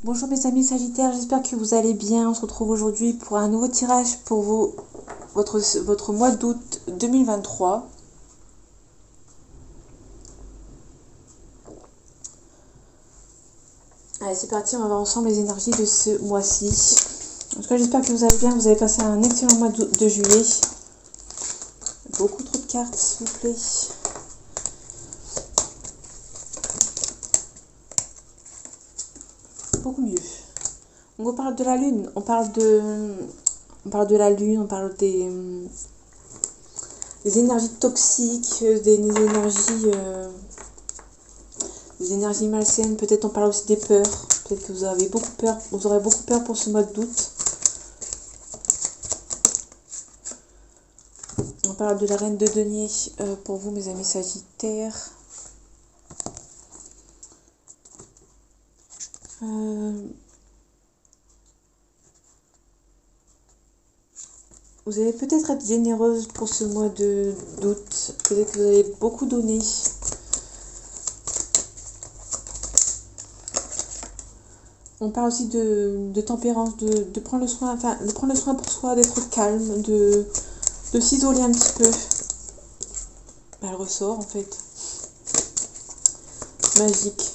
Bonjour mes amis Sagittaires, j'espère que vous allez bien. On se retrouve aujourd'hui pour un nouveau tirage pour votre mois d'août 2023. Allez, c'est parti, on va voir ensemble les énergies de ce mois-ci. En tout cas, j'espère que vous allez bien, vous avez passé un excellent mois de juillet. Beaucoup trop de cartes, s'il vous plaît. Beaucoup mieux. Donc on parle de la lune, on parle de la lune, on parle des énergies toxiques, des énergies malsaines. Peut-être on parle aussi des peurs. Peut-être que vous avez beaucoup peur, vous aurez beaucoup peur pour ce mois d'août. On parle de la reine de denier pour vous mes amis Sagittaires. Vous allez peut-être être généreuse pour ce mois d'août. Peut-être que vous allez beaucoup donner. On parle aussi de tempérance, de prendre le soin, enfin, de prendre le soin pour soi, d'être calme, de s'isoler un petit peu. Elle ressort en fait. Magique.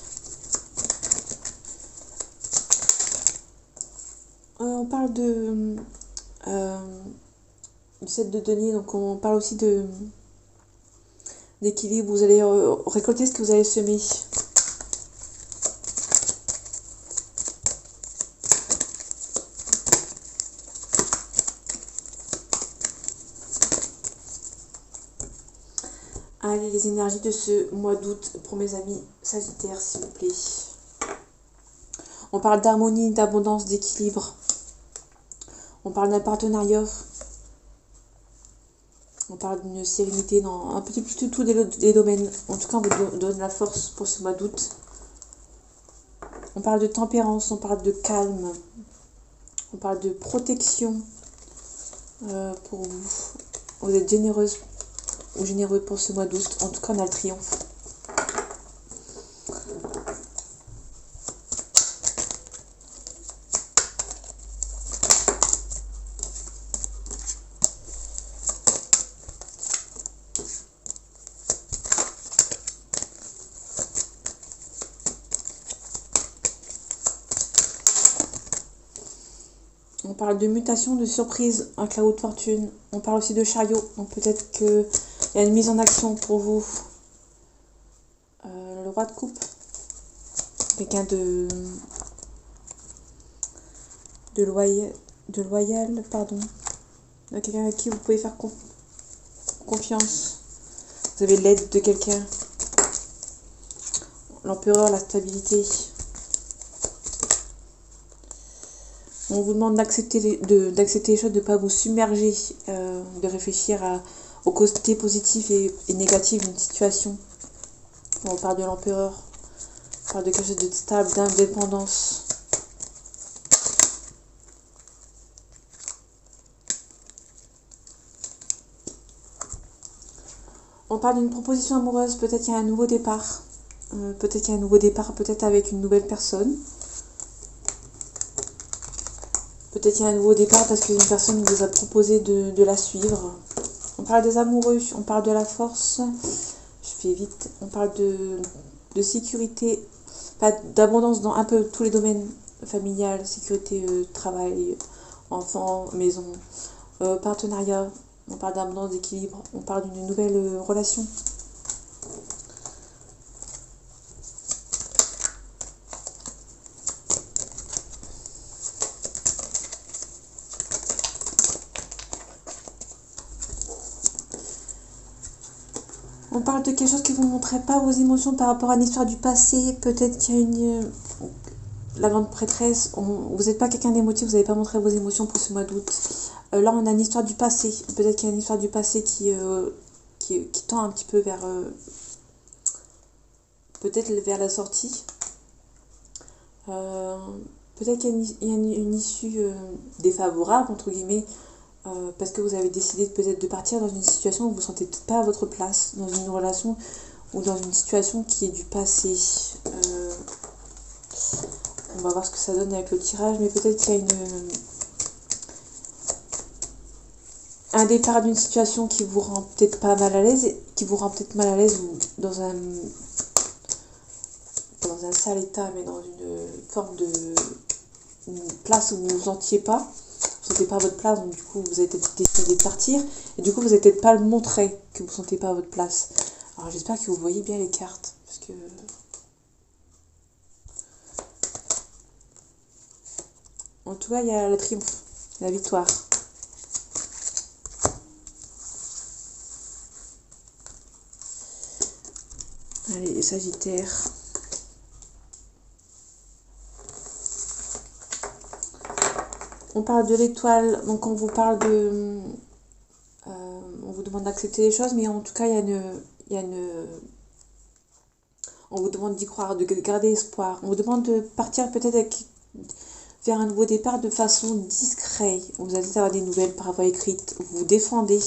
On parle du 7 de denier, donc on parle aussi d'équilibre. Vous allez récolter ce que vous avez semé. Allez, les énergies de ce mois d'août pour mes amis Sagittaires, s'il vous plaît. On parle d'harmonie, d'abondance, d'équilibre. On parle d'un partenariat. On parle d'une sérénité dans un petit peu tous les domaines. En tout cas, on vous donne la force pour ce mois d'août. On parle de tempérance, on parle de calme. On parle de protection pour vous. Vous êtes généreuse ou généreux pour ce mois d'août. En tout cas, on a le triomphe. On parle de mutation, de surprise avec la haute fortune. On parle aussi de chariot. Donc peut-être qu'il y a une mise en action pour vous. Le roi de coupe. Quelqu'un de loyal, pardon. Quelqu'un à qui vous pouvez faire confiance. Vous avez l'aide de quelqu'un. L'empereur, la stabilité. On vous demande d'accepter les choses, de ne pas vous submerger, de réfléchir aux côtés positifs et négatifs d'une situation. On parle de l'empereur, on parle de quelque chose de stable, d'indépendance. On parle d'une proposition amoureuse, peut-être qu'il y a un nouveau départ. Peut-être avec une nouvelle personne. Peut-être qu'il y a un nouveau départ parce qu'une personne vous a proposé de la suivre. On parle des amoureux, on parle de la force. Je fais vite. On parle de sécurité, d'abondance dans un peu tous les domaines. Familial, sécurité, travail, enfants, maison, partenariat. On parle d'abondance, d'équilibre. On parle d'une nouvelle relation. On parle de quelque chose qui ne vous montrait pas vos émotions par rapport à une histoire du passé. Peut-être qu'il y a la grande prêtresse. Vous n'êtes pas quelqu'un d'émotif, vous n'avez pas montré vos émotions pour ce mois d'août. Là, on a une histoire du passé. Peut-être qu'il y a une histoire du passé qui tend un petit peu vers... peut-être vers la sortie. Peut-être qu'il y a une issue défavorable, entre guillemets, parce que vous avez décidé peut-être de partir dans une situation où vous ne vous sentez peut-être pas à votre place, dans une relation ou dans une situation qui est du passé. On va voir ce que ça donne avec le tirage, mais peut-être qu'il y a un départ d'une situation qui vous rend peut-être pas mal à l'aise, qui vous rend peut-être mal à l'aise ou dans un sale état, mais dans une forme de une place où vous vous sentiez pas. Vous ne sentez pas à votre place, donc du coup vous avez peut-être décidé de partir, et du coup vous n'avez peut-être pas le montrer que vous ne sentez pas à votre place. Alors j'espère que vous voyez bien les cartes, parce que... En tout cas, il y a le triomphe, la victoire. Allez, les Sagittaires. On parle de l'étoile, donc on vous parle de... on vous demande d'accepter les choses, mais en tout cas, on vous demande d'y croire, de garder espoir. On vous demande de partir peut-être vers un nouveau départ de façon discrète. Vous allez avoir des nouvelles par voie écrite, vous vous défendez.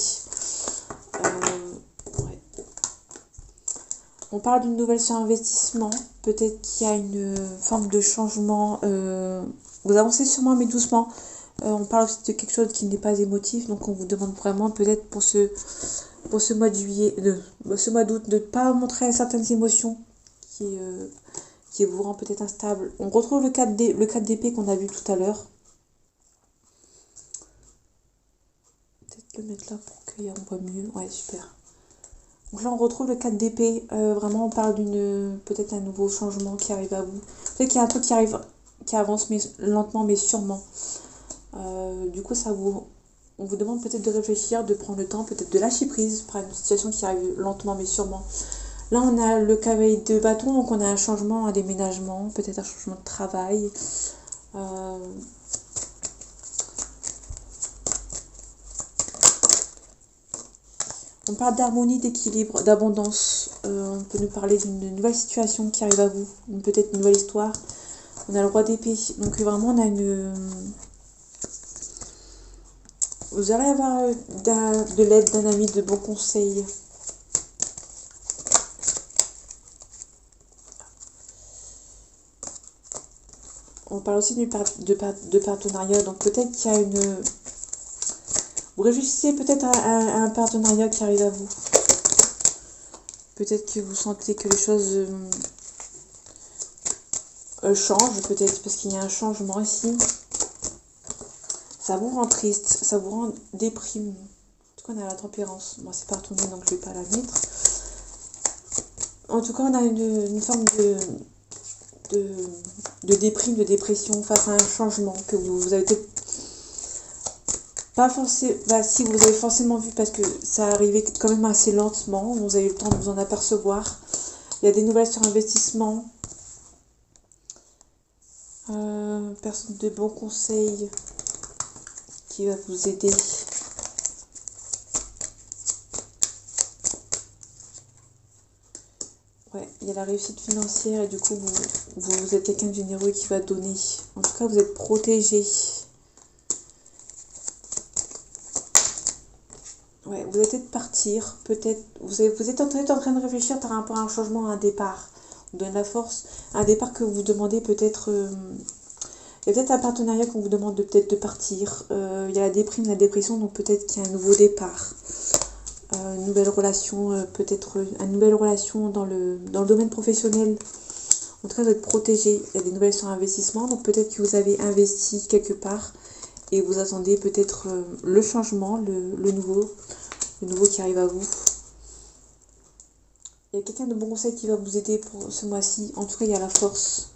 Ouais. On parle d'une nouvelle sur investissement. Peut-être qu'il y a une forme de changement. Vous avancez sûrement, mais doucement. On parle aussi de quelque chose qui n'est pas émotif. Donc on vous demande vraiment peut-être pour ce mois de juillet, ce mois d'août, de ne pas montrer certaines émotions qui vous rend peut-être instable. On retrouve le 4 d'épée qu'on a vu tout à l'heure. Peut-être le mettre là pour qu'on voit mieux. Ouais, super. Donc là, on retrouve le 4 d'épée. Vraiment, on parle peut-être un nouveau changement qui arrive à vous. Peut-être qu'il y a un truc qui avance mais lentement, mais sûrement. Du coup, on vous demande peut-être de réfléchir, de prendre le temps, peut-être de lâcher prise par une situation qui arrive lentement, mais sûrement. Là, on a le cavalier de bâton, donc on a un changement, un déménagement, peut-être un changement de travail. On parle d'harmonie, d'équilibre, d'abondance. On peut nous parler d'une nouvelle situation qui arrive à vous, peut-être une nouvelle histoire. On a le roi d'épée, donc vraiment on a vous allez avoir de l'aide d'un ami, de bons conseils. On parle aussi de partenariat, donc peut-être qu'il y a vous réfléchissez peut-être à un partenariat qui arrive à vous. Peut-être que vous sentez que les choses changent, peut-être parce qu'il y a un changement ici. Ça vous rend triste, ça vous rend déprime. En tout cas, on a la tempérance. Moi, c'est pas retourné, donc je vais pas la mettre. En tout cas, on a une forme de déprime, de dépression face à un changement que vous avez peut-être pas forcément... si, vous avez forcément vu parce que ça arrivait quand même assez lentement. Vous avez eu le temps de vous en apercevoir. Il y a des nouvelles sur investissement. Personne de bons conseils qui va vous aider. Ouais, il y a la réussite financière et du coup vous êtes quelqu'un de généreux qui va donner. En tout cas, vous êtes protégé. Ouais, vous allez peut-être partir, peut-être vous êtes peut-être en train de réfléchir par rapport à un changement, à un départ. On donne la force, un départ que vous demandez peut-être. Il y a peut-être un partenariat qu'on vous demande peut-être de partir. Il y a la déprime, la dépression, donc peut-être qu'il y a un nouveau départ. Une nouvelle relation, peut-être une nouvelle relation dans le domaine professionnel. En tout cas, vous êtes protégé. Il y a des nouvelles sur investissement, donc peut-être que vous avez investi quelque part et vous attendez peut-être le changement, le nouveau qui arrive à vous. Il y a quelqu'un de bon conseil qui va vous aider pour ce mois-ci. En tout cas, il y a la force.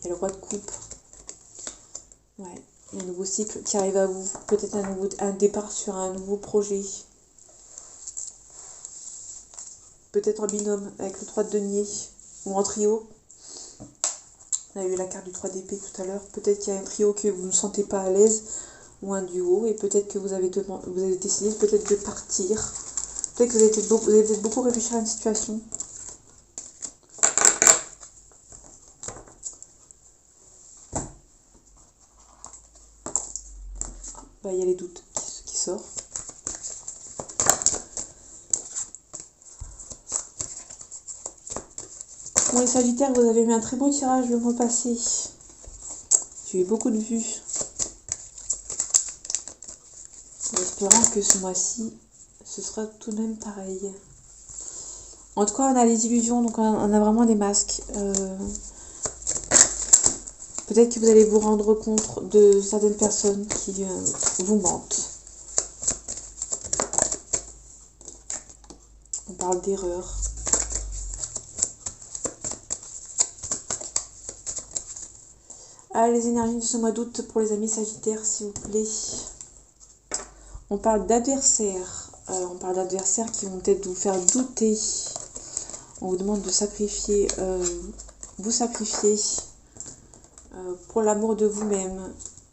Il y a le roi de coupe. Ouais. Il y a un nouveau cycle qui arrive à vous. Peut-être un départ sur un nouveau projet. Peut-être en binôme avec le 3 de denier. Ou en trio. On a eu la carte du 3 d'épée tout à l'heure. Peut-être qu'il y a un trio que vous ne sentez pas à l'aise. Ou un duo. Et peut-être que vous avez décidé peut-être de partir. Peut-être que vous avez peut-être beaucoup réfléchi à une situation. Il y a les doutes qui sortent. Pour les Sagittaires, vous avez eu un très beau tirage le mois passé. J'ai eu beaucoup de vues. En espérant que ce mois-ci, ce sera tout de même pareil. En tout cas, on a les illusions, donc on a vraiment des masques. Peut-être que vous allez vous rendre compte de certaines personnes qui vous mentent. On parle d'erreur. Ah, les énergies de ce mois d'août pour les amis Sagittaires, s'il vous plaît. On parle d'adversaires. On parle d'adversaires qui vont peut-être vous faire douter. On vous demande de sacrifier, vous sacrifier pour l'amour de vous-même.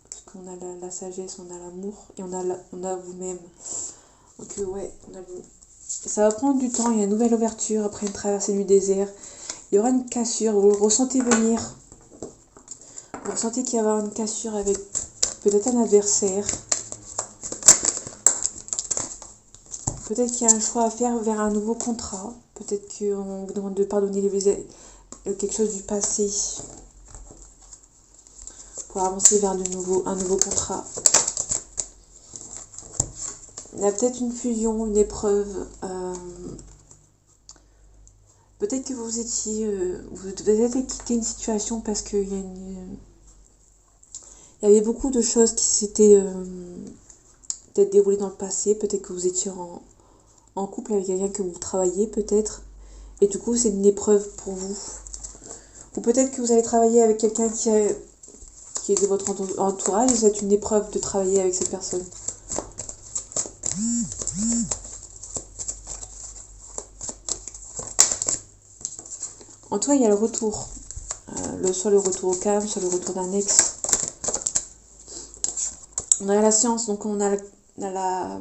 Parce qu'on a la sagesse, on a l'amour et on a vous-même. Donc ouais, ça va prendre du temps. Il y a une nouvelle ouverture après une traversée du désert. Il y aura une cassure, vous le ressentez venir. Vous ressentez qu'il y aura une cassure avec peut-être un adversaire. Peut-être qu'il y a un choix à faire vers un nouveau contrat. Peut-être qu'on vous demande de pardonner quelque chose du passé pour avancer vers un nouveau contrat. Il y a peut-être une fusion, une épreuve. Peut-être que vous avez quitté une situation parce qu'il y avait beaucoup de choses qui s'étaient peut-être déroulées dans le passé. Peut-être que vous étiez en couple avec quelqu'un que vous travaillez peut-être. Et du coup, c'est une épreuve pour vous. Ou peut-être que vous allez travailler avec quelqu'un qui est de votre entourage et c'est une épreuve de travailler avec cette personne. En tout cas, il y a le retour. Soit le retour au calme, soit le retour d'un ex. On a la science, donc on a la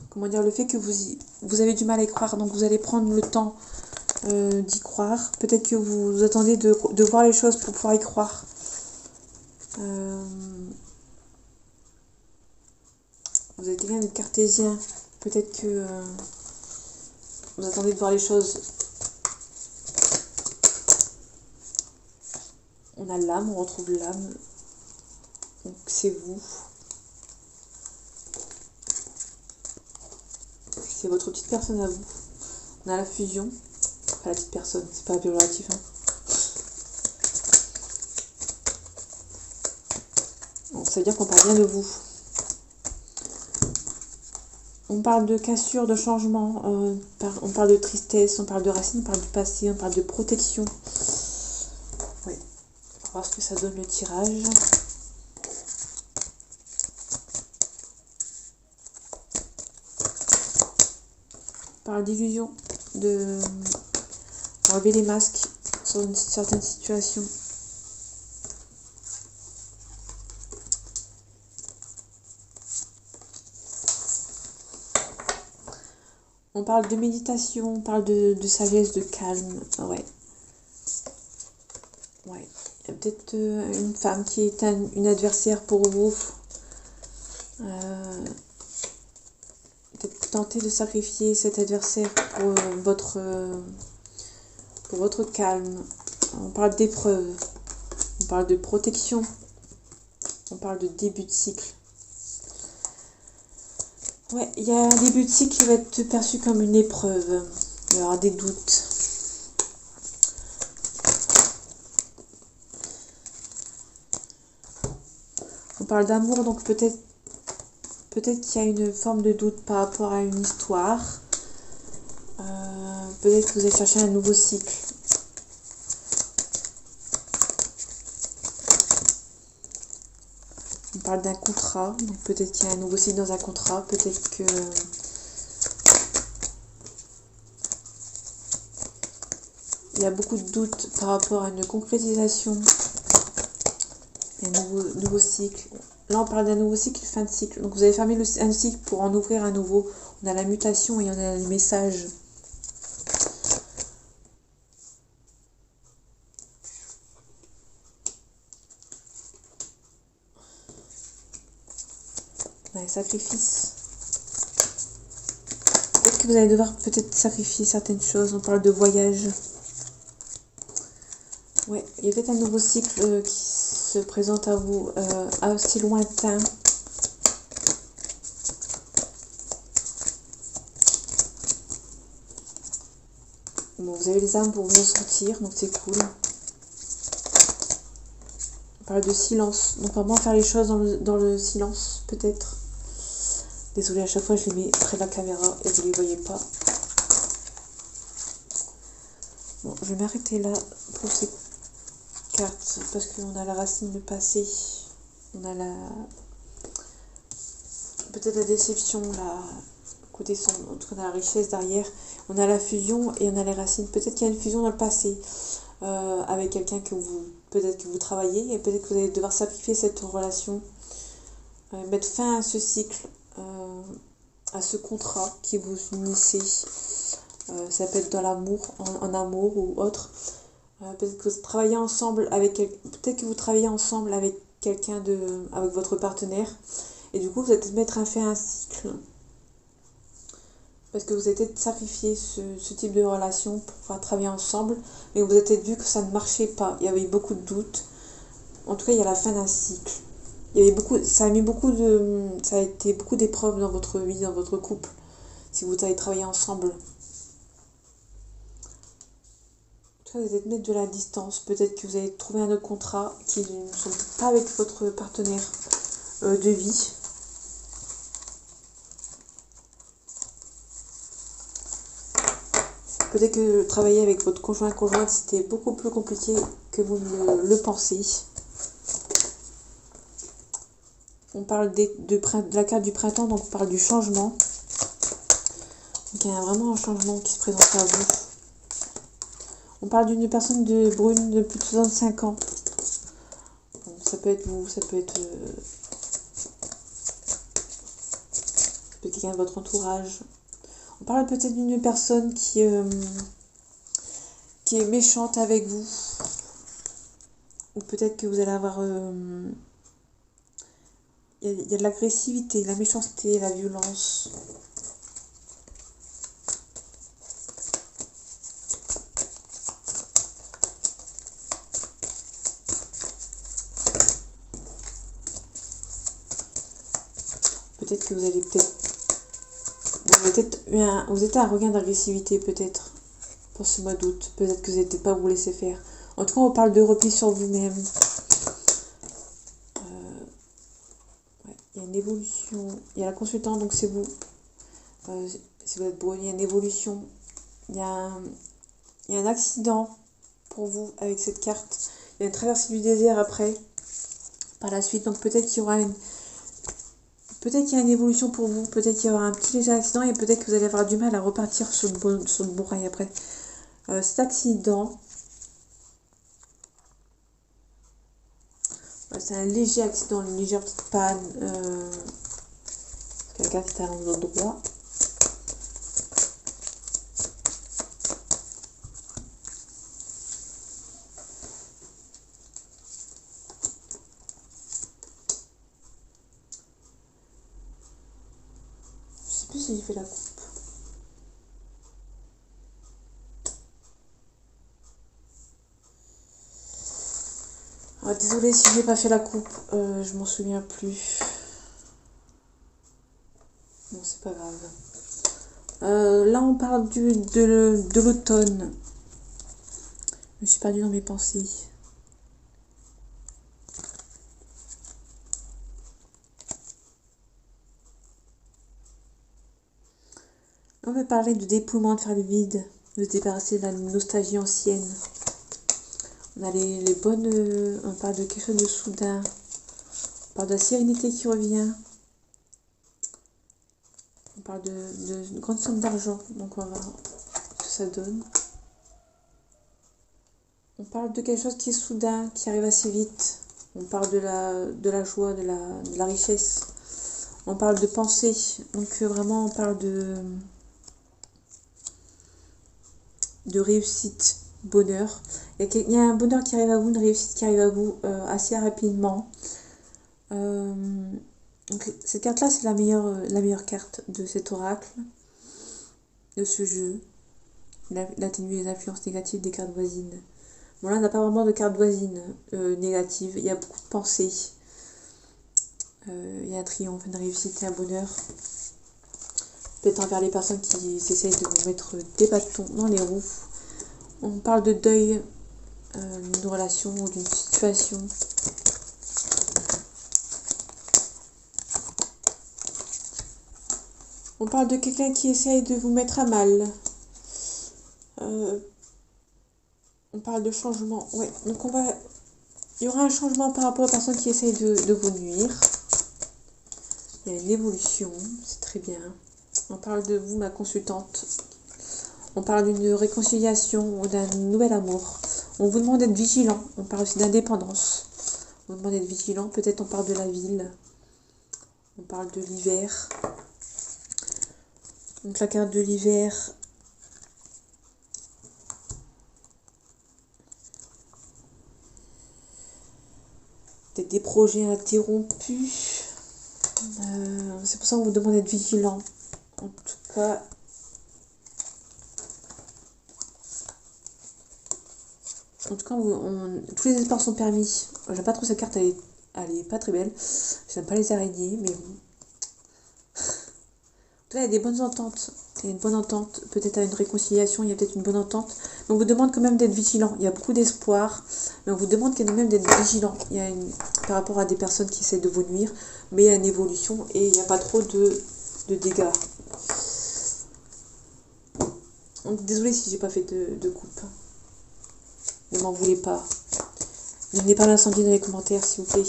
comment dire, le fait que vous avez du mal à y croire, donc vous allez prendre le temps d'y croire. Peut-être que vous attendez de voir les choses pour pouvoir y croire. Vous êtes quelqu'un de cartésien. Peut-être que vous attendez de voir les choses. On a l'âme, on retrouve l'âme. Donc c'est vous. C'est votre petite personne à vous. On a la fusion. Pas la petite personne, c'est pas péjoratif. Hein. Donc, ça veut dire qu'on parle bien de vous. On parle de cassure, de changement. On parle de tristesse, on parle de racines, on parle du passé, on parle de protection. Ouais. On va voir ce que ça donne le tirage. On parle d'illusion, enlever les masques sur une certaine situation. On parle de méditation, on parle de sagesse, de calme. Ouais. Ouais. Il y a peut-être une femme qui est une adversaire pour vous. Peut-être tenter de sacrifier cet adversaire pour votre calme. On parle d'épreuve. On parle de protection. On parle de début de cycle. Ouais, il y a un début de cycle qui va être perçu comme une épreuve. Il y aura des doutes. On parle d'amour, donc peut-être qu'il y a une forme de doute par rapport à une histoire. Peut-être que vous allez chercher un nouveau cycle. On parle d'un contrat, donc peut-être qu'il y a un nouveau cycle dans un contrat, peut-être que il y a beaucoup de doutes par rapport à une concrétisation, un nouveau cycle. Là, on parle d'un nouveau cycle, fin de cycle. Donc, vous avez fermé un cycle pour en ouvrir un nouveau. On a la mutation et on a le message. On a le sacrifice. Peut-être que vous allez devoir peut-être sacrifier certaines choses. On parle de voyage. Ouais, il y a peut-être un nouveau cycle qui se présente à vous, assez lointain. Bon, vous avez les armes pour vous en sortir, donc c'est cool. On parle de silence, donc vraiment faire les choses dans le silence, peut-être. Désolée, à chaque fois je les mets près de la caméra et vous ne les voyez pas. Bon, je vais m'arrêter là pour ces cartes parce qu'on a la racine de passé. On a peut-être la déception, la côté sombre, en tout cas on a la richesse derrière. On a la fusion et on a les racines. Peut-être qu'il y a une fusion dans le passé avec quelqu'un peut-être que vous travaillez et peut-être que vous allez devoir sacrifier cette relation, mettre fin à ce cycle, à ce contrat qui vous unissait. Ça peut être dans l'amour, en amour ou autre. Peut-être que vous travaillez ensemble avec quelqu'un avec votre partenaire. Et du coup, vous allez mettre fin à un cycle. Parce que vous avez peut-être sacrifié ce type de relation pour pouvoir travailler ensemble. Mais vous avez peut-être vu que ça ne marchait pas. Il y avait beaucoup de doutes. En tout cas, il y a la fin d'un cycle. Ça a été beaucoup d'épreuves dans votre vie, dans votre couple. Si vous avez travaillé ensemble. Vous allez peut-être mettre de la distance. Peut-être que vous allez trouver un autre contrat qui ne sont pas avec votre partenaire de vie. Peut-être que travailler avec votre conjointe, c'était beaucoup plus compliqué que vous ne le pensez. On parle de la carte du printemps, donc on parle du changement. Donc il y a vraiment un changement qui se présente à vous. On parle d'une personne brune de plus de 65 ans. Bon, ça peut être vous, ça peut être quelqu'un de votre entourage. On parle peut-être d'une personne qui est méchante avec vous. Ou peut-être que vous allez avoir... il y a de l'agressivité, la méchanceté, la violence. Peut-être que vous avez vous êtes un regain d'agressivité peut-être pour ce mois d'août. Peut-être que vous n'êtes pas vous laisser faire. En tout cas, on parle de repli sur vous-même. Il y a une évolution. Il y a la consultante, donc c'est vous. Si vous êtes brune, il y a une évolution. Il y a un accident pour vous avec cette carte. Il y a une traversée du désert après, par la suite. Donc peut-être qu'il y aura Peut-être qu'il y a une évolution pour vous, peut-être qu'il y aura un petit léger accident et peut-être que vous allez avoir du mal à repartir sur le bon rail après. Cet accident, c'est un léger accident, une légère petite panne. La carte est à l'endroit droit. Je sais plus si j'ai fait la coupe. Désolée si j'ai pas fait la coupe, je m'en souviens plus. Bon, c'est pas grave. Là, on parle de l'automne. Je me suis perdue dans mes pensées. On va parler de dépouillement, de faire le vide, de se débarrasser de la nostalgie ancienne. On a les bonnes... on parle de quelque chose de soudain. On parle de la sérénité qui revient. On parle de grande somme d'argent. Donc on va voir ce que ça donne. On parle de quelque chose qui est soudain, qui arrive assez vite. On parle de la joie, de la richesse. On parle de pensée. Donc vraiment on parle de réussite, bonheur. Il y a un bonheur qui arrive à vous, une réussite qui arrive à vous assez rapidement. Donc cette carte là c'est la meilleure carte de cet oracle, de ce jeu. Il atténue les influences négatives des cartes voisines. Bon, là, on n'a pas vraiment de carte voisine négative. Il y a beaucoup de pensées. Il y a un triomphe, une réussite et un bonheur. Peut-être envers les personnes qui essayent de vous mettre des bâtons dans les roues. On parle de deuil d'une relation ou d'une situation. On parle de quelqu'un qui essaye de vous mettre à mal. On parle de changement. Ouais, donc il y aura un changement par rapport aux personnes qui essayent de vous nuire. Il y a une évolution, c'est très bien. On parle de vous, ma consultante. On parle d'une réconciliation ou d'un nouvel amour. On vous demande d'être vigilant. On parle aussi d'indépendance. On vous demande d'être vigilant. Peut-être on parle de la ville. On parle de l'hiver. Donc la carte de l'hiver. Peut-être des projets interrompus. C'est pour ça qu'on vous demande d'être vigilant. En tout cas, tous les espoirs sont permis. J'aime pas trop cette carte, elle est pas très belle. J'aime pas les araignées, mais bon. En tout cas, il y a des bonnes ententes. Il y a une bonne entente. Peut-être à une réconciliation, il y a peut-être une bonne entente. Mais on vous demande quand même d'être vigilant. Il y a beaucoup d'espoir. Mais on vous demande quand même d'être vigilant. Par rapport à des personnes qui essaient de vous nuire. Mais il y a une évolution et il n'y a pas trop de dégâts. Donc, désolée si j'ai pas fait de coupe. Ne m'en voulez pas. Ne venez pas l'incendie dans les commentaires, s'il vous plaît.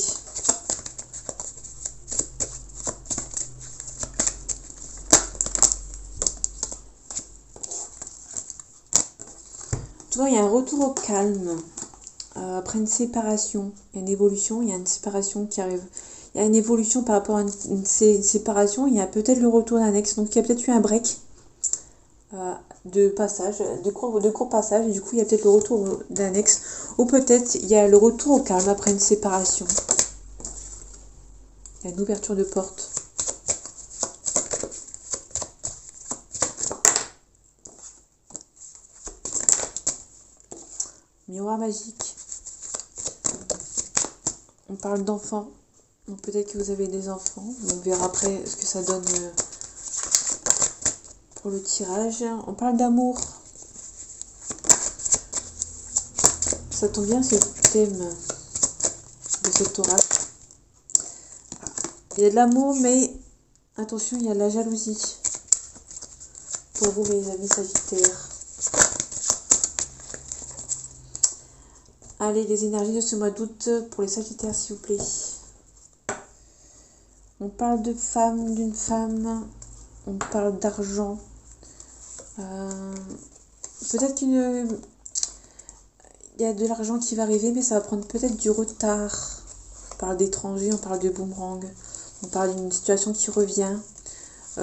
Tu vois, il y a un retour au calme. Après une séparation, il y a une évolution, il y a une séparation qui arrive. Il y a une évolution par rapport à une séparation, il y a peut-être le retour d'un ex. Donc il y a peut-être eu un break de passage, de court passage, et du coup il y a peut-être le retour d'un ex. Ou peut-être il y a le retour au calme après une séparation. Il y a une ouverture de porte. Miroir magique. On parle d'enfants. Donc peut-être que vous avez des enfants. On verra après ce que ça donne pour le tirage. On parle d'amour. Ça tombe bien, c'est le thème de cet oracle. Il y a de l'amour, mais attention, il y a de la jalousie. Pour vous, mes amis sagittaires. Allez, les énergies de ce mois d'août pour les sagittaires, s'il vous plaît. On parle de femme, d'une femme. On parle d'argent. Peut-être il y a de l'argent qui va arriver, mais ça va prendre peut-être du retard. On parle d'étranger, on parle de boomerang. On parle d'une situation qui revient.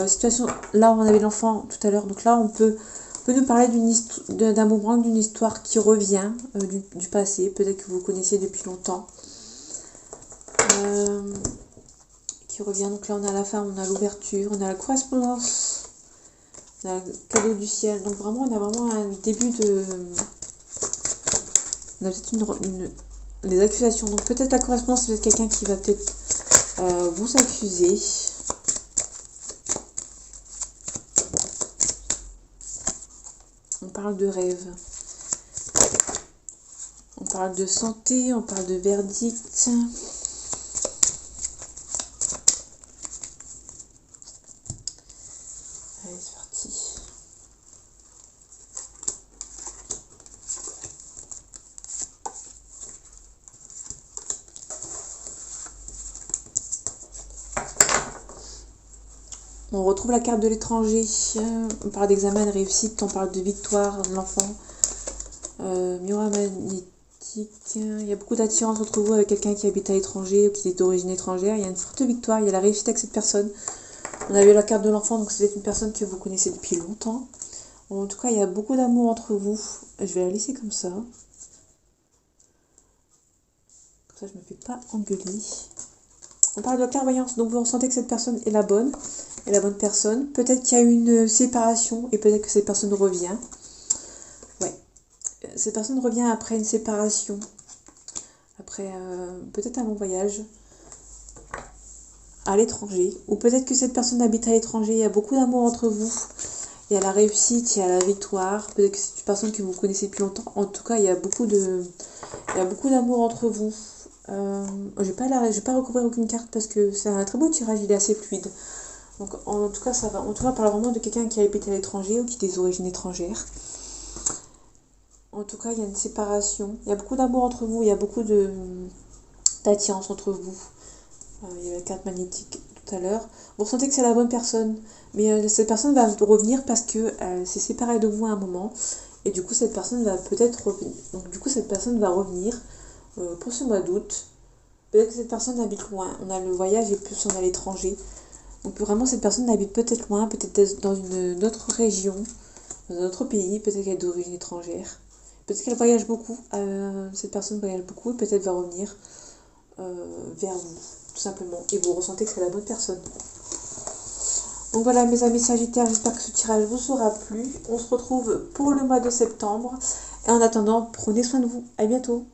Situation, là, on avait l'enfant tout à l'heure. Donc là, on peut nous parler d'un boomerang, d'une histoire qui revient du passé. Peut-être que vous connaissiez depuis longtemps. Qui revient. Donc là, on a la femme, on a l'ouverture, on a la correspondance. On a le cadeau du ciel. Donc vraiment, on a vraiment un début de... On a peut-être des accusations. Donc peut-être la correspondance, c'est peut-être quelqu'un qui va peut-être vous accuser. On parle de rêve. On parle de santé, on parle de verdict. Allez, c'est parti. On retrouve la carte de l'étranger. On parle d'examen de réussite, on parle de victoire de l'enfant. Miroir magnétique. Il y a beaucoup d'attirance entre vous avec quelqu'un qui habite à l'étranger ou qui est d'origine étrangère. Il y a une forte victoire, il y a la réussite avec cette personne. On avait la carte de l'enfant, donc c'est une personne que vous connaissez depuis longtemps. En tout cas, il y a beaucoup d'amour entre vous. Je vais la laisser comme ça. Comme ça, je ne me fais pas engueuler. On parle de clairvoyance, donc vous ressentez que cette personne est la bonne personne. Peut-être qu'il y a eu une séparation et peut-être que cette personne revient. Ouais. Cette personne revient après une séparation, après peut-être un long voyage à l'étranger, ou peut-être que cette personne habite à l'étranger, il y a beaucoup d'amour entre vous, il y a la réussite, il y a la victoire, peut-être que c'est une personne que vous connaissez depuis longtemps, en tout cas il y a beaucoup d'amour entre vous. Je vais pas recouvrir aucune carte parce que c'est un très beau tirage, il est assez fluide. Donc en tout cas ça va, en tout cas on parle vraiment de quelqu'un qui habite à l'étranger ou qui a des origines étrangères. En tout cas il y a une séparation, il y a beaucoup d'amour entre vous, il y a beaucoup d'attirance entre vous. Il y avait la carte magnétique tout à l'heure. Vous ressentez que c'est la bonne personne, mais cette personne va revenir parce que s'est séparée de vous à un moment, et du coup cette personne va peut-être revenir. Donc du coup cette personne va revenir pour ce mois d'août. Peut-être que cette personne habite loin. On a le voyage et plus on a l'étranger. Donc vraiment cette personne habite peut-être loin, peut-être dans une autre région, dans un autre pays, peut-être qu'elle est d'origine étrangère. Peut-être qu'elle voyage beaucoup. Cette personne voyage beaucoup et peut-être va revenir vers vous, tout simplement. Et vous ressentez que c'est la bonne personne. Donc voilà mes amis Sagittaires, j'espère que ce tirage vous aura plu. On se retrouve pour le mois de septembre. Et en attendant, prenez soin de vous. À bientôt.